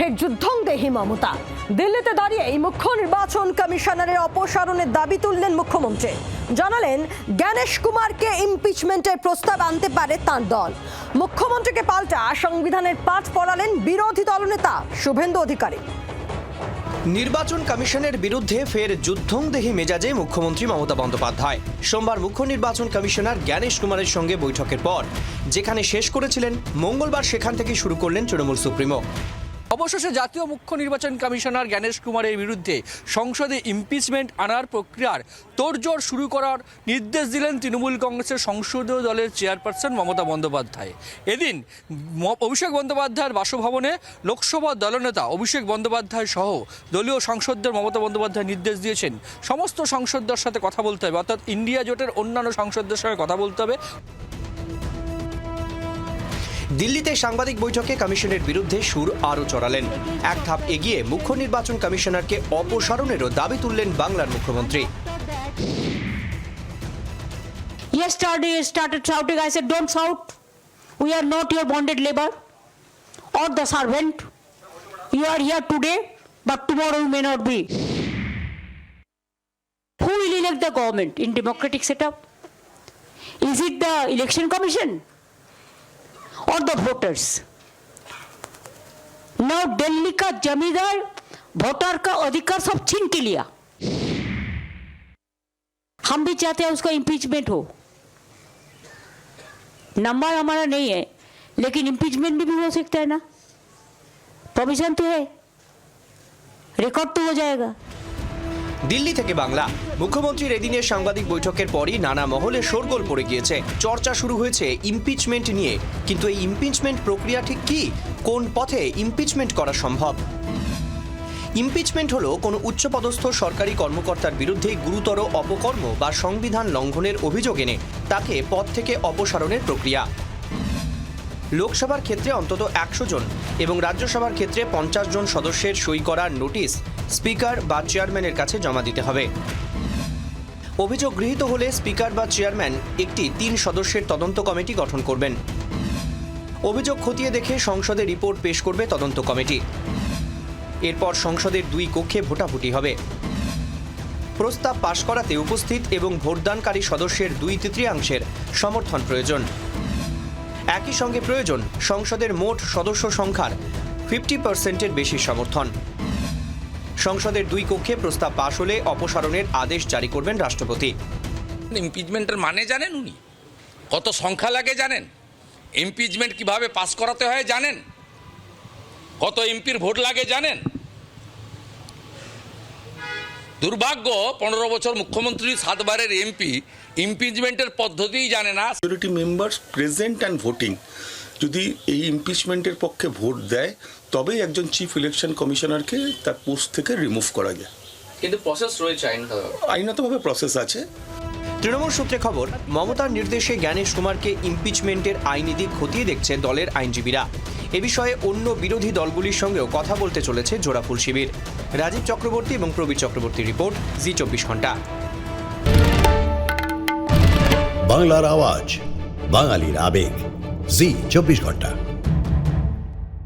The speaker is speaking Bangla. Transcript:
ফের যুদ্ধংদেহী মমতা। দিল্লিতে দাঁড়িয়ে এই মুখ্য নির্বাচন কমিশনারের অপসারণের দাবি তুললেন মুখ্যমন্ত্রী। জানালেন জ্ঞানেশ কুমারকে ইমপিচমেন্টের প্রস্তাব আনতে পারে তাঁর দল। মুখ্যমন্ত্রীকে পাল্টা সংবিধানের পাঠ পড়ালেন বিরোধী দলনেতা শুভেন্দু অধিকারী। নির্বাচন কমিশনের বিরুদ্ধে ফের যুদ্ধংদেহী মেজাজে মুখ্যমন্ত্রী মমতা বন্দ্যোপাধ্যায় সোমবার মুখ্য নির্বাচন কমিশনার জ্ঞানেশ কুমারের সঙ্গে বৈঠকের পর যেখানে শেষ করেছিলেন মঙ্গলবার, সেখান থেকে শুরু করলেন তৃণমূল সুপ্রিমো। অবশেষে জাতীয় মুখ্য নির্বাচন কমিশনার জ্ঞানেশ কুমারের বিরুদ্ধে সংসদে ইমপিচমেন্ট আনার প্রক্রিয়ার তোড়জোড় শুরু করার নির্দেশ দিলেন তৃণমূল কংগ্রেসের সংসদীয় দলের চেয়ারপারসন মমতা বন্দ্যোপাধ্যায়। এদিন অভিষেক বন্দ্যোপাধ্যায়ের বাসভবনে লোকসভা দলনেতা অভিষেক বন্দ্যোপাধ্যায় সহ দলীয় সাংসদদের মমতা বন্দ্যোপাধ্যায় নির্দেশ দিয়েছেন সমস্ত সাংসদদের সাথে কথা বলতে হবে, অর্থাৎ ইন্ডিয়া জোটের অন্যান্য সাংসদদের সঙ্গে কথা বলতে হবে। দিল্লিতে সাংবাদিক বৈঠকে কমিশনের বিরুদ্ধে সুর আরও চড়ালেন। এক ধাপ এগিয়ে মুখ্য নির্বাচন কমিশনারকে অপসারণেরও দাবি তুললেন বাংলার মুখ্যমন্ত্রী। Yesterday I started shouting. I said, don't shout. We are not your bonded labor or the servant. You are here today, but tomorrow you may not be. Who will elect the government in democratic setup? Is it the election commission or the voters? Now Delhi का जमींदार वोटर का अधिकार सब छीन के लिया। हम भी चाहते हैं उसका इम्पीचमेंट हो। नंबर हमारा नहीं है, लेकिन इम्पीचमेंट भी हो सकता है ना। प्रोविजन तो है, रिकॉर्ड तो हो जाएगा। দিল্লি থেকে বাংলা। মুখ্যমন্ত্রীর এদিনের সাংবাদিক বৈঠকের পরই নানা মহলে শোরগোল পড়ে গিয়েছে। চর্চা শুরু হয়েছে ইমপিচমেন্ট নিয়ে। কিন্তু এই ইমপিচমেন্ট প্রক্রিয়া ঠিক কি? কোন পথে ইমপিচমেন্ট করা সম্ভব? ইমপিচমেন্ট হলো কোনো উচ্চপদস্থ সরকারি কর্মকর্তার বিরুদ্ধে গুরুতর অপকর্ম বা সংবিধান লঙ্ঘনের অভিযোগ এনে তাকে পদ থেকে অপসারণের প্রক্রিয়া। লোকসভার ক্ষেত্রে অন্তত 100 জন এবং রাজ্যসভার ক্ষেত্রে 50 জন সদস্যের সই করার নোটিশ স্পিকার বা চেয়ারম্যানের কাছে জমা দিতে হবে। অভিযোগ গৃহীত হলে স্পিকার বা চেয়ারম্যান একটি 3 সদস্যের তদন্ত কমিটি গঠন করবেন। অভিযোগ খতিয়ে দেখে সংসদে রিপোর্ট পেশ করবে তদন্ত কমিটি। এরপর সংসদের 2 কক্ষে ভোটাভুটি হবে। প্রস্তাব পাশ করাতে উপস্থিত এবং ভোটদানকারী সদস্যের 2/3 সমর্থন প্রয়োজন। একই সঙ্গে প্রয়োজন সংসদের মোট সদস্য সংখ্যার 50% বেশি সমর্থন। সংসদের 2 কক্ষে প্রস্তাব পাশ হলে অপসারণের আদেশ জারি করবেন রাষ্ট্রপতি। ইমপিচমেন্টের মানে জানেন উনি? কত সংখ্যা লাগে জানেন? ইমপিচমেন্ট কিভাবে পাস করাতে হয় জানেন? কত এমপির ভোট লাগে জানেন? দুর্ভাগ্য 15 বছর মুখ্যমন্ত্রী 7 বারের এমপি ইমপিচমেন্টের পদ্ধতিই জানে না। Majority members present and voting যদি এই ইমপিচমেন্টের পক্ষে ভোট দেয় তবেই একজন চিফ ইলেকশন কমিশনারকে তার পোস্ট থেকে রিমুভ করা যায়। কিন্তু প্রসেস রয়েছে, আইনগতভাবে প্রসেস আছে। তৃণমূল সূত্রে খবর, মমতার নির্দেশে জ্ঞানেশ কুমারকে ইমপিচমেন্টের আইনি দিক খতিয়ে দেখছে দলের আইনজীবীরা। এ বিষয়ে অন্য বিরোধী দলগুলির সঙ্গেও কথা বলতে চলেছে জোড়াফুল শিবির। রাজীব চক্রবর্তী এবং প্রবীর চক্রবর্তীর রিপোর্ট, জি 24 ঘন্টা। বাংলার আওয়াজ, বাঙালির আবেগ, জি 24 ঘন্টা।